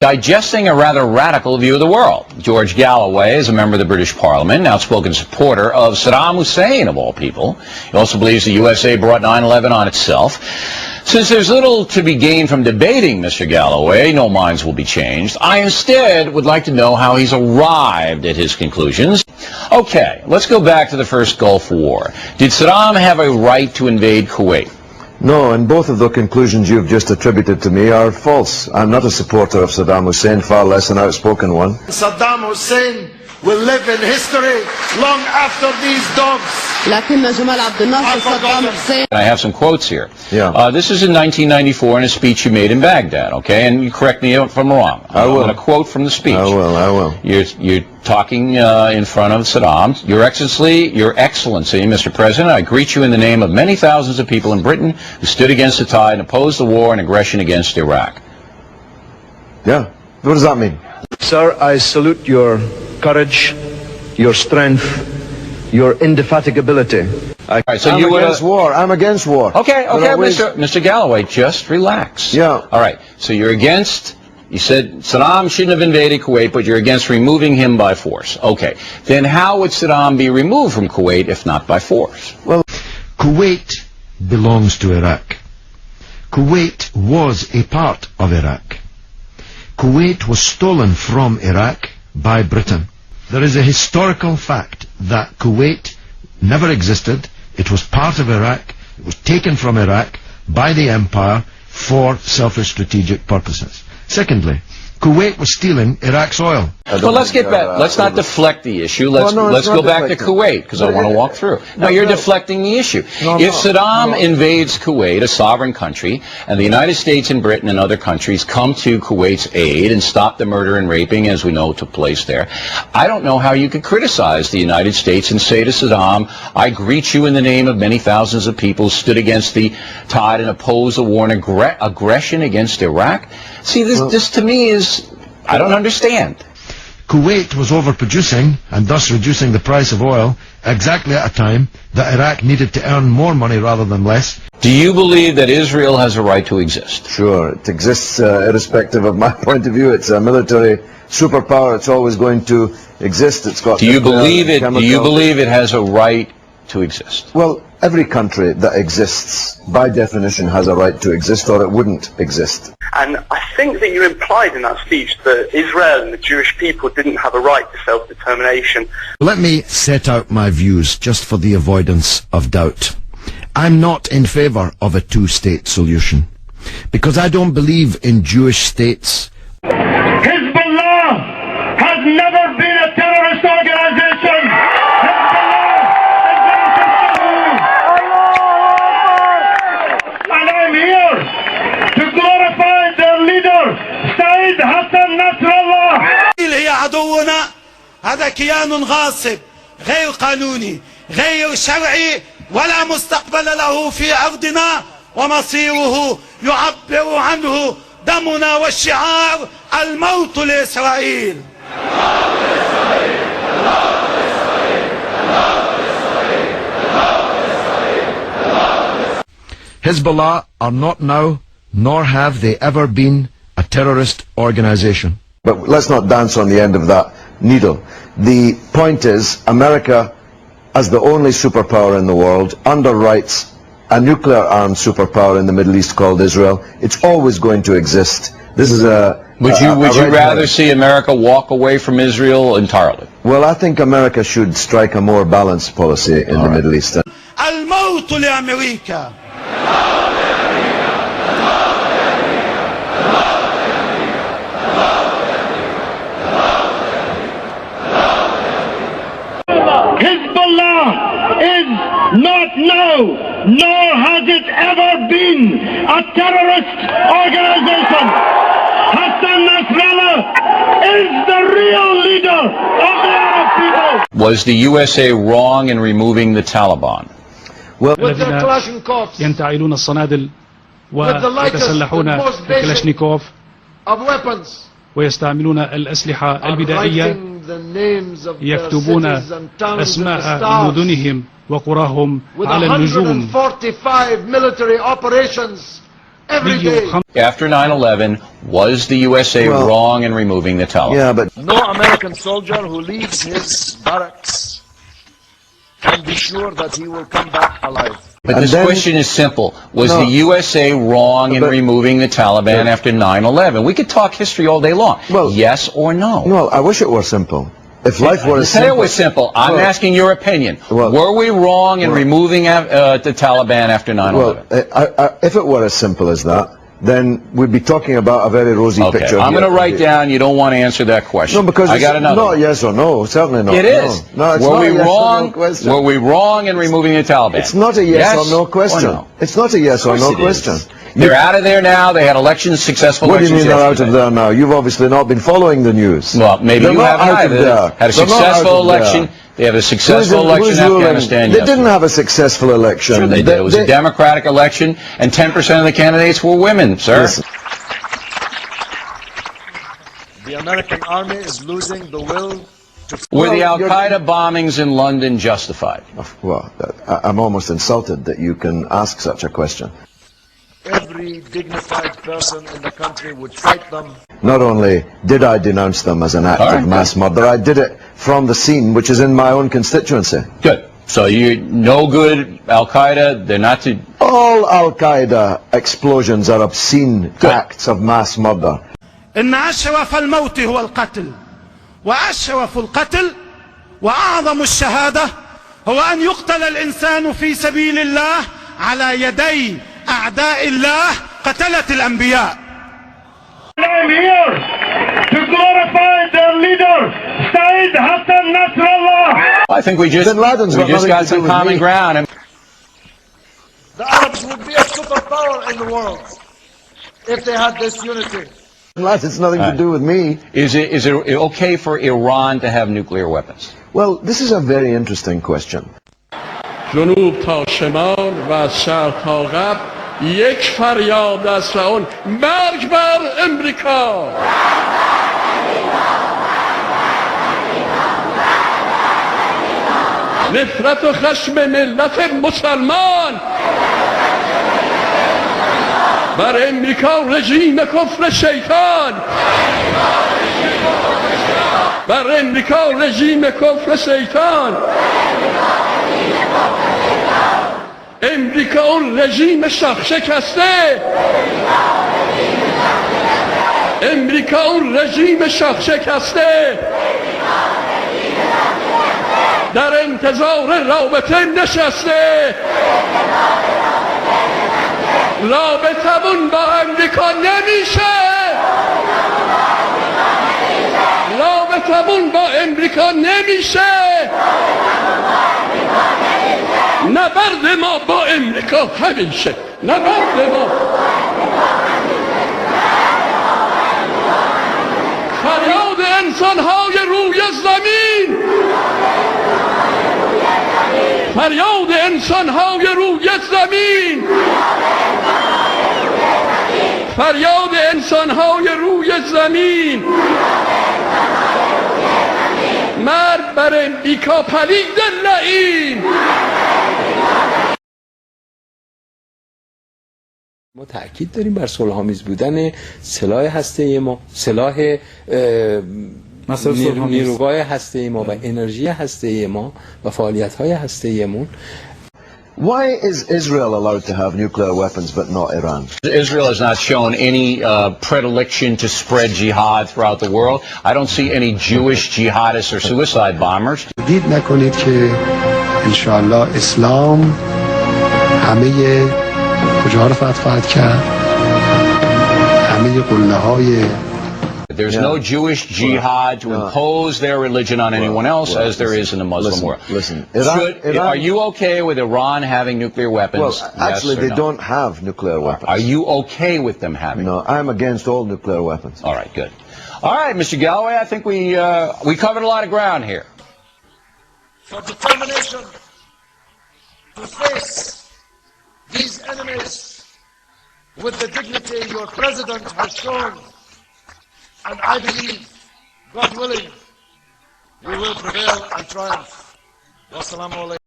digesting a rather radical view of the world. George Galloway is a member of the British Parliament, an outspoken supporter of Saddam Hussein, of all people. He also believes the USA brought 9/11 on itself. Since there's little to be gained from debating Mr. Galloway, no minds will be changed. I instead would like to know how he's arrived at his conclusions. Okay, let's go back to the first Gulf War. Did Saddam have a right to invade Kuwait? No, and both of the conclusions you've just attributed to me are false. I'm not a supporter of Saddam Hussein, far less an outspoken one. Saddam Hussein will live in history long after these dogs. I have some quotes here. Yeah. This is in 1994 in a speech you made in Baghdad, okay? And you correct me if I'm wrong. I will. I'm going to quote from the speech. I will. You're talking in front of Saddam. Your Excellency, Mr. President, I greet you in the name of many thousands of people in Britain who stood against the tide and opposed the war and aggression against Iraq. Yeah. What does that mean? Sir, I salute your courage, your strength, your indefatigability. Right, so I'm against war. I'm against war. Okay, Mr. Galloway, just relax. Yeah. All right, so you're against, you said Saddam shouldn't have invaded Kuwait, but you're against removing him by force. Okay, then how would Saddam be removed from Kuwait if not by force? Well, Kuwait belongs to Iraq. Kuwait was a part of Iraq. Kuwait was stolen from Iraq by Britain. There is a historical fact that Kuwait never existed. It was part of Iraq. It was taken from Iraq by the empire for selfish strategic purposes. Secondly, Kuwait was stealing Iraq's oil. Well, let's get back. Let's not deflect the issue. Let's go back to Kuwait, because I want to walk through. No, you're deflecting the issue. If Saddam invades Kuwait, a sovereign country, and the United States and Britain and other countries come to Kuwait's aid and stop the murder and raping, as we know took place there, I don't know how you could criticize the United States and say to Saddam, I greet you in the name of many thousands of people who stood against the tide and opposed the war and aggression against Iraq. See, this to me is, I don't understand. Kuwait was overproducing and thus reducing the price of oil exactly at a time that Iraq needed to earn more money rather than less. Do you believe that Israel has a right to exist? Sure, it exists irrespective of my point of view. It's a military superpower. It's always going to exist. It's got. Do you believe it? Do you believe it has a right to exist? Well, every country that exists, by definition, has a right to exist, or it wouldn't exist. And I think that you implied in that speech that Israel and the Jewish people didn't have a right to self-determination. Let me set out my views just for the avoidance of doubt. I'm not in favor of a two-state solution, because I don't believe in Jewish states. Hezbollah has never been a terrorist organization. And I'm here to glorify their leader, Said Hassan Nasrallah. هي عدونا، هذا كيان غاصب غير قانوني غير شرعي ولا مستقبل له في أرضنا، ومصيره يعبر عنه دمنا والشعار الموت لإسرائيل. Hezbollah are not now, nor have they ever been, a terrorist organization. But let's not dance on the end of that needle. The point is, America, as the only superpower in the world, underwrites a nuclear-armed superpower in the Middle East called Israel. It's always going to exist. This is a... Would you rather see America walk away from Israel entirely? Well, I think America should strike a more balanced policy in the Middle East. الموت لأمريكا. Hezbollah is not now, nor has it ever been, a terrorist organization. Hassan Nasrallah is the real leader of the Arab people. Was the USA wrong in removing the Taliban? Well, ينتعلون الصنادل ويتسلحون بالكلاشنيكوف ويستعملون الأسلحة البدائية، يكتبون أسماء مدنهم وقراهم على النجوم every day. After 9/11, was the USA wrong in removing the Taliban? Yeah, but No American soldier who leaves his barracks can be sure that he will come back alive. But And this then- question is simple. Was No. the USA wrong in removing the Taliban after 9/11? We could talk history all day long. Well- Yes or no? no, I wish it were simple. If life were You as said simple, it was simple. I'm Well- asking your opinion. Well- Were we wrong in removing the Taliban after 9/11? if it were as simple as that, then we'd be talking about a very rosy Okay, picture. I'm going to here. write down you don't want to answer that question. No, because I it's got another not one. yes or no. Certainly not. It is. No, it's were not we a yes wrong? or no question. Were we wrong in removing the Taliban? It's not a yes, or no question. Or no? It's not a yes or Of no course it question. is. They're out of there now. They had elections, successful What do you elections mean they're out of yesterday. there now? You've obviously not been following the news. Well, maybe They're you not haven't out of either. there. Had a They're not out successful of there. election. They have a Who's successful in- election who's in ruling? Afghanistan They yesterday. didn't have a successful election. Sure they did. It was a democratic election, and 10% of the candidates were women, sir. Listen, The American army is losing the will to... Were the Well, Al-Qaeda bombings in London justified? well, I'm almost insulted that you can ask such a question. Every dignified person in the country would fight them. Not only did I denounce them as an act All right, of mass murder, I did it from the scene, which is in my own constituency. Good. So you no good Al-Qaeda. They're not to. All Al-Qaeda explosions are obscene acts of mass murder. إن أشرف الموت هو القتل وأشرف القتل وأعظم الشهادة هو أن يقتل الإنسان في سبيل الله على يدي أعداء الله قتلة الأنبياء. I'm here to glorify their leader, Saeed Hassan Nasrallah. I think we just Bin Laden's got nothing got to do some with common me. ground. And The Arabs would be a superpower in the world if they had this unity. That has nothing to do with me. is it okay for Iran to have nuclear weapons? Well, this is a very interesting question. جنوب تا شمال و از شرق تا غرب یک فریاد است و اون مرگ بر امریکا. نفرت و خشم ملت مسلمان بر امریکا رژیم کفر شیطان، بر امریکا رژیم کفر شیطان، امریکا اون رژیم شاخ شکسته، امریکا اون رژیم شاخ شکسته در انتظار رابطه نشسته. رابطمون با امریکا نمیشه، رابطمون با امریکا نمیشه، نبرد ما با امریکا همیشه، نبرد ما. فریاد انسانهای روی زمین، فریاد انسانهای روی زمین، فریاد انسانهای روی زمین، مرگ بر امریکا پلید لعین. ما تأکید داریم بر صلح‌آمیز بودن سلاح هسته‌ای ما، سلاح نیروگاه هسته‌ای ما و انرژی هسته‌ای ما و فعالیت‌های هسته‌ایمون. Why is Israel allowed to have nuclear weapons but not Iran? Israel has not shown any predilection to spread jihad throughout the world. I don't see any Jewish jihadists or suicide bombers. دید نکنید که انشاءالله اسلام همه کجا رو فتح خواهد کرد، همه قله های There's no Jewish jihad to impose their religion on anyone else, as there is in the Muslim world. Listen, Are you okay with Iran having nuclear weapons? Well, actually, yes or they no? don't have nuclear weapons. Are you okay with them having? No, I'm against all nuclear weapons. All right, good. All right, Mr. Galloway, I think we covered a lot of ground here. For determination to face these enemies with the dignity your president has shown, and I believe, God willing, we will prevail and triumph. Wassalamu alaikum.